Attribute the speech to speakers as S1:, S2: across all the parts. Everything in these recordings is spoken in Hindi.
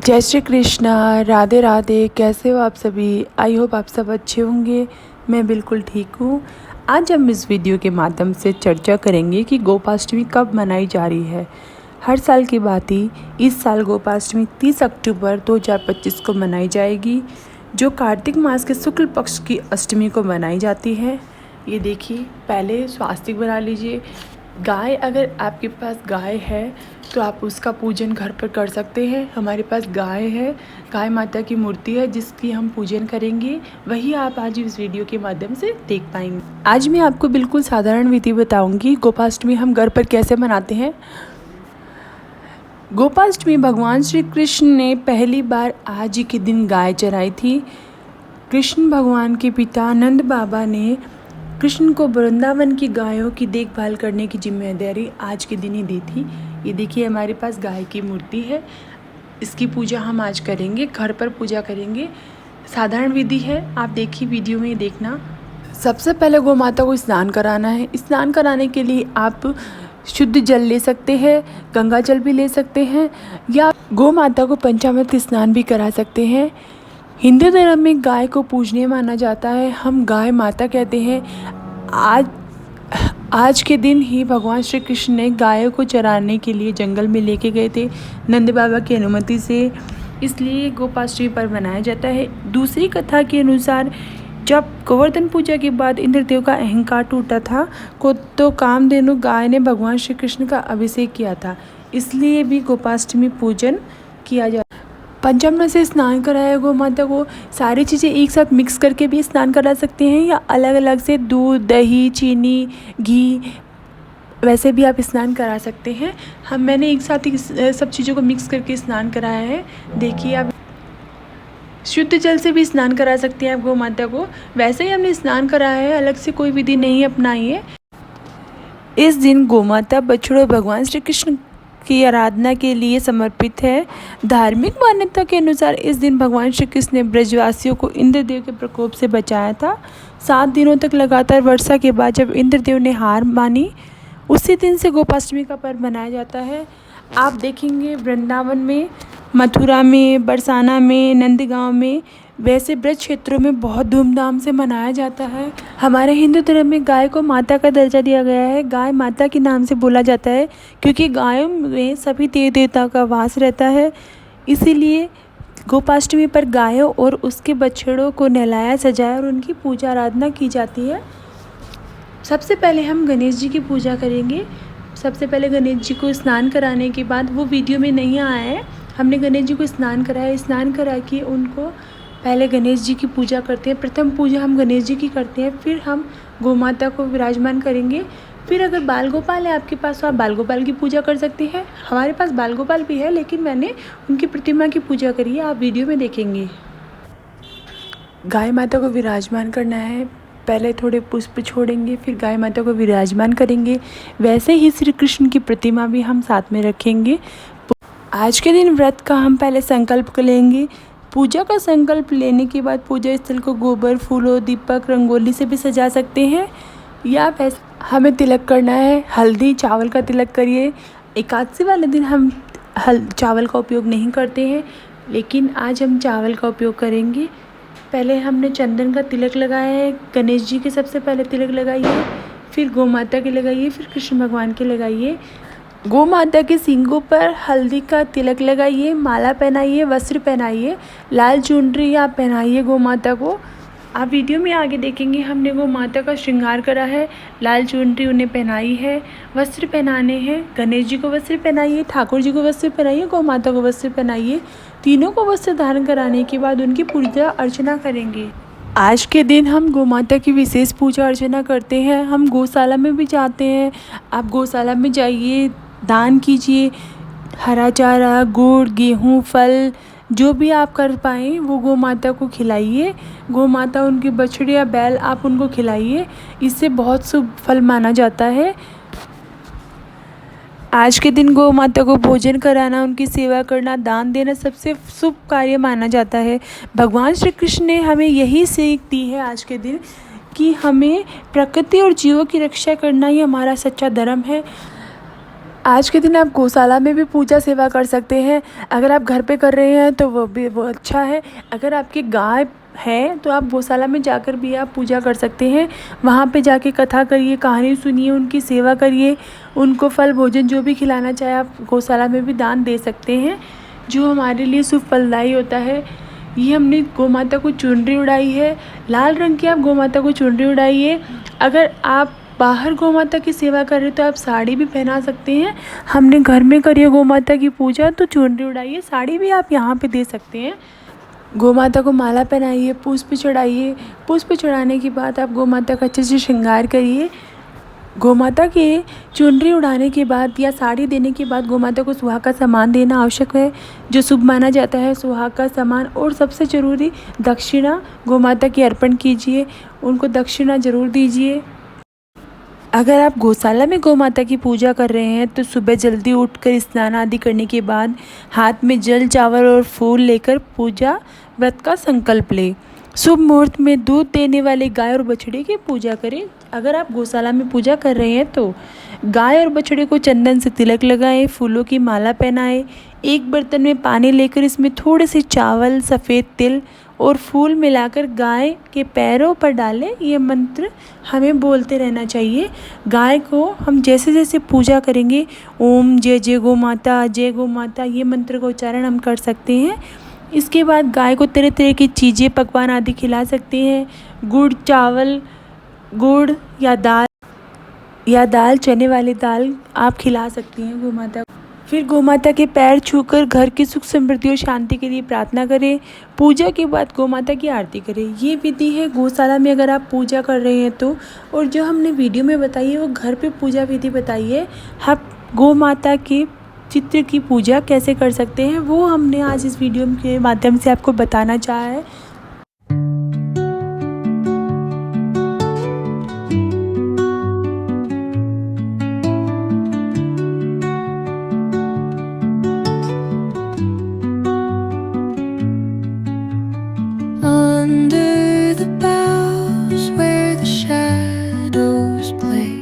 S1: जय श्री कृष्णा। राधे राधे। कैसे हो आप सभी? आई होप आप सब अच्छे होंगे। मैं बिल्कुल ठीक हूँ। आज हम इस वीडियो के माध्यम से चर्चा करेंगे कि गोपाष्टमी कब मनाई जा रही है। हर साल की बात ही इस साल गोपाष्टमी 30 अक्टूबर 2025 को मनाई जाएगी, जो कार्तिक मास के शुक्ल पक्ष की अष्टमी को मनाई जाती है। ये देखिए, पहले स्वास्तिक बना लीजिए। गाय, अगर आपके पास गाय है तो आप उसका पूजन घर पर कर सकते हैं। हमारे पास गाय है, गाय माता की मूर्ति है जिसकी हम पूजन करेंगे, वही आप आज इस वीडियो के माध्यम से देख पाएंगे। आज मैं आपको बिल्कुल साधारण विधि बताऊंगी गोपाष्टमी हम घर पर कैसे मनाते हैं। गोपाष्टमी भगवान श्री कृष्ण ने पहली बार आज ही के दिन गाय चराई थी। कृष्ण भगवान के पिता नंद बाबा ने कृष्ण को वृंदावन की गायों की देखभाल करने की जिम्मेदारी आज के दिन ही दी थी। ये देखिए, हमारे पास गाय की मूर्ति है, इसकी पूजा हम आज करेंगे, घर पर पूजा करेंगे। साधारण विधि है, आप देखिए वीडियो में देखना। सबसे पहले गौ माता को स्नान कराना है। स्नान कराने के लिए आप शुद्ध जल ले सकते हैं, गंगा जल भी ले सकते हैं, या गौ माता को पंचामृत स्नान भी करा सकते हैं। हिंदू धर्म में गाय को पूजनीय माना जाता है, हम गाय माता कहते हैं। आज के दिन ही भगवान श्री कृष्ण ने गायों को चराने के लिए जंगल में लेके गए थे नंद बाबा की अनुमति से, इसलिए गोपाष्टमी पर्व मनाया जाता है। दूसरी कथा के अनुसार जब गोवर्धन पूजा के बाद इंद्रदेव का अहंकार टूटा था तो कामधेनु गाय ने भगवान श्री कृष्ण का अभिषेक किया था, इसलिए भी गोपाष्टमी पूजन किया जाता है। पंचामृत से स्नान कराया गौ माता को। सारी चीज़ें एक साथ मिक्स करके भी स्नान करा सकते हैं, या अलग अलग से दूध, दही, चीनी, घी, वैसे भी आप स्नान करा सकते हैं। मैंने एक साथ ही सब चीज़ों को मिक्स करके स्नान कराया है। देखिए, आप शुद्ध जल से भी स्नान करा सकते हैं आप गौ माता को। वैसे ही हमने स्नान कराया है, अलग से कोई विधि नहीं अपनाई है। इस दिन गौ माता बछड़ों भगवान श्री कृष्ण की आराधना के लिए समर्पित है। धार्मिक मान्यता के अनुसार इस दिन भगवान श्री कृष्ण ने ब्रजवासियों को इंद्रदेव के प्रकोप से बचाया था। 7 दिनों तक लगातार वर्षा के बाद जब इंद्रदेव ने हार मानी, उसी दिन से गोपाष्टमी का पर्व मनाया जाता है। आप देखेंगे वृंदावन में, मथुरा में, बरसाना में, नंदगांव में, वैसे ब्रज क्षेत्रों में बहुत धूमधाम से मनाया जाता है। हमारे हिंदू धर्म में गाय को माता का दर्जा दिया गया है। गाय माता के नाम से बोला जाता है क्योंकि गायों में सभी देव देवता का वास रहता है, इसीलिए गोपाष्टमी पर गायों और उसके बछड़ों को नहलाया सजाया और उनकी पूजा आराधना की जाती है। सबसे पहले हम गणेश जी की पूजा करेंगे। सबसे पहले गणेश जी को स्नान कराने के बाद, वो वीडियो में नहीं आया है, हमने गणेश जी को स्नान कराया। स्नान करा के उनको पहले गणेश जी की पूजा करते हैं। प्रथम पूजा हम गणेश जी की करते हैं, फिर हम गौ माता को विराजमान करेंगे। फिर अगर बाल गोपाल है आपके पास तो आप बाल गोपाल की पूजा कर सकते हैं। हमारे पास बाल गोपाल भी है, लेकिन मैंने उनकी प्रतिमा की पूजा करी है, आप वीडियो में देखेंगे। गाय माता को विराजमान करना है, पहले थोड़े पुष्प छोड़ेंगे, फिर गाय माता को विराजमान करेंगे। वैसे ही श्री कृष्ण की प्रतिमा भी हम साथ में रखेंगे। आज के दिन व्रत का हम पहले संकल्प लेंगे। पूजा का संकल्प लेने के बाद पूजा स्थल को गोबर, फूलों, दीपक, रंगोली से भी सजा सकते हैं, या वैसे हमें तिलक करना है। हल्दी, चावल का तिलक करिए। एकादशी वाले दिन हम चावल का उपयोग नहीं करते हैं, लेकिन आज हम चावल का उपयोग करेंगे। पहले हमने चंदन का तिलक लगाया है। गणेश जी के सबसे पहले तिलक लगाइए, फिर गौ माता के लगाइए, फिर कृष्ण भगवान के लगाइए। गौ माता के सींगों पर हल्दी का तिलक लगाइए, माला पहनाइए, वस्त्र पहनाइए, लाल चुनरी आप पहनाइए गौ माता को। आप वीडियो में आगे देखेंगे, हमने गौ माता का श्रृंगार करा है, लाल चुनरी उन्हें पहनाई है, वस्त्र पहनाने हैं। गणेश जी को वस्त्र पहनाइए, ठाकुर जी को वस्त्र पहनाइए, गौ माता को वस्त्र पहनाइए। तीनों को वस्त्र धारण कराने के बाद उनकी पूजा अर्चना करेंगे। आज के दिन हम गौ माता की विशेष पूजा अर्चना करते हैं। हम गौशाला में भी जाते हैं। आप गौशाला में जाइए, दान कीजिए। हरा चारा, गुड़, गेहूँ, फल, जो भी आप कर पाएँ वो गौ माता को खिलाइए। गौ माता, उनके बछड़े या बैल आप उनको खिलाइए, इससे बहुत शुभ फल माना जाता है। आज के दिन गौ माता को भोजन कराना, उनकी सेवा करना, दान देना सबसे शुभ कार्य माना जाता है। भगवान श्री कृष्ण ने हमें यही सीख दी है आज के दिन कि हमें प्रकृति और जीवों की रक्षा करना ही हमारा सच्चा धर्म है। आज के दिन आप गौशाला में भी पूजा सेवा कर सकते हैं। अगर आप घर पे कर रहे हैं तो वो अच्छा है। अगर आपकी गाय है तो आप गौशाला में जाकर भी आप पूजा कर सकते हैं। वहाँ पे जाके कथा करिए, कहानी सुनिए, उनकी सेवा करिए, उनको फल भोजन जो भी खिलाना चाहे आप गौशाला में भी दान दे सकते हैं, जो हमारे लिए शुभ फलदायी होता है। ये हमने गौ माता को चुनरी उड़ाई है, लाल रंग की आप गौ माता को चुनरी उड़ाइए। अगर आप बाहर गौ माता की सेवा कर रहे हो तो आप साड़ी भी पहना सकते हैं। हमने घर में करी है गौ माता की पूजा तो चुनरी उड़ाइए, साड़ी भी आप यहाँ पे दे सकते हैं। गौ माता को माला पहनाइए, पुष्प चढ़ाइए। पुष्प चढ़ाने के बाद आप गौ माता का अच्छे से श्रृंगार करिए। गौ माता के चुनरी उड़ाने के बाद या साड़ी देने के बाद गौ माता को सुहाग का सामान देना आवश्यक है, जो शुभ माना जाता है। सुहाग का सामान और सबसे ज़रूरी दक्षिणा गौ माता की अर्पण कीजिए, उनको दक्षिणा ज़रूर दीजिए। अगर आप गौशाला में गौ माता की पूजा कर रहे हैं तो सुबह जल्दी उठकर स्नान आदि करने के बाद हाथ में जल, चावल और फूल लेकर पूजा व्रत का संकल्प लें। शुभ मुहूर्त में दूध देने वाले गाय और बछड़े की पूजा करें। अगर आप गौशाला में पूजा कर रहे हैं तो गाय और बछड़े को चंदन से तिलक लगाएं, फूलों की माला पहनाएं। एक बर्तन में पानी लेकर इसमें थोड़े से चावल, सफ़ेद तिल और फूल मिलाकर गाय के पैरों पर डालें। ये मंत्र हमें बोलते रहना चाहिए। गाय को हम जैसे जैसे पूजा करेंगे, ओम जय जय गौ माता, जय गौ माता, ये मंत्र का उच्चारण हम कर सकते हैं। इसके बाद गाय को तरह तरह की चीज़ें, पकवान आदि खिला सकते हैं। गुड़ चावल, गुड़ या दाल चने वाली दाल आप खिला सकती हैं गौ माता को। फिर गौ माता के पैर छूकर घर की सुख समृद्धि और शांति के लिए प्रार्थना करें। पूजा के बाद गौ माता की आरती करें। ये विधि है गौशाला में अगर आप पूजा कर रहे हैं तो। और जो हमने वीडियो में बताई है वो घर पे पूजा विधि बताई है। आप गौ माता के चित्र की पूजा कैसे कर सकते हैं वो हमने आज इस वीडियो के माध्यम से आपको बताना चाहा है।
S2: Under the boughs where the shadows play,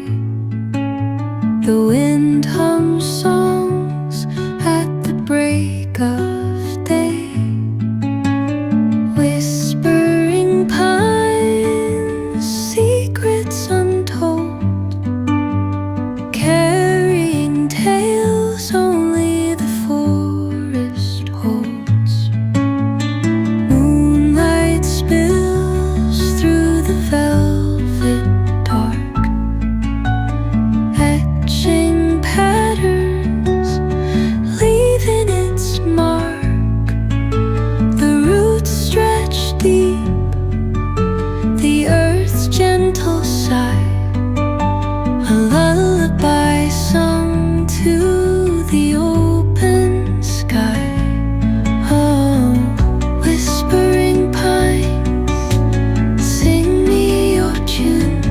S2: the wind hums songs at the break of day. Whispering pines, secrets untold, carrying tales only the forest holds. Moonlight spills through the velvet dark, etching patterns, leaving its mark. The roots stretch deep, the earth's gentle sigh, a lullaby sung to the open sky. Oh, whispering pines, sing me your tune,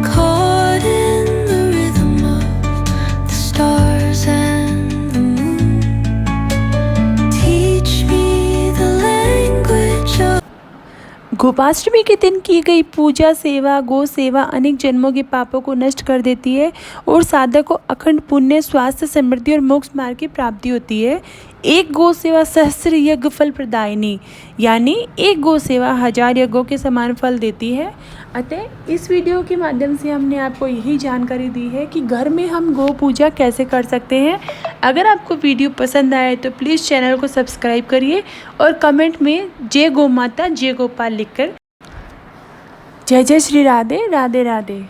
S2: caught in the rhythm of the stars and the moon. Teach me the language of
S1: Gopashtami के दिन की गई पूजा सेवा, गौ सेवा अनेक जन्मों के पापों को नष्ट कर देती है और साधक को अखंड पुण्य, स्वास्थ्य, समृद्धि और मोक्ष मार्ग की प्राप्ति होती है। एक गौ सेवा सहस्र यज्ञ फल प्रदायिनी, यानी एक गौ सेवा 1000 यज्ञों के समान फल देती है। अतः इस वीडियो के माध्यम से हमने आपको यही जानकारी दी है कि घर में हम गौ पूजा कैसे कर सकते हैं। अगर आपको वीडियो पसंद आए तो प्लीज़ चैनल को सब्सक्राइब करिए और कमेंट में जय गौ माता, जय गोपाल लिखकर जय जय श्री राधे, राधे राधे।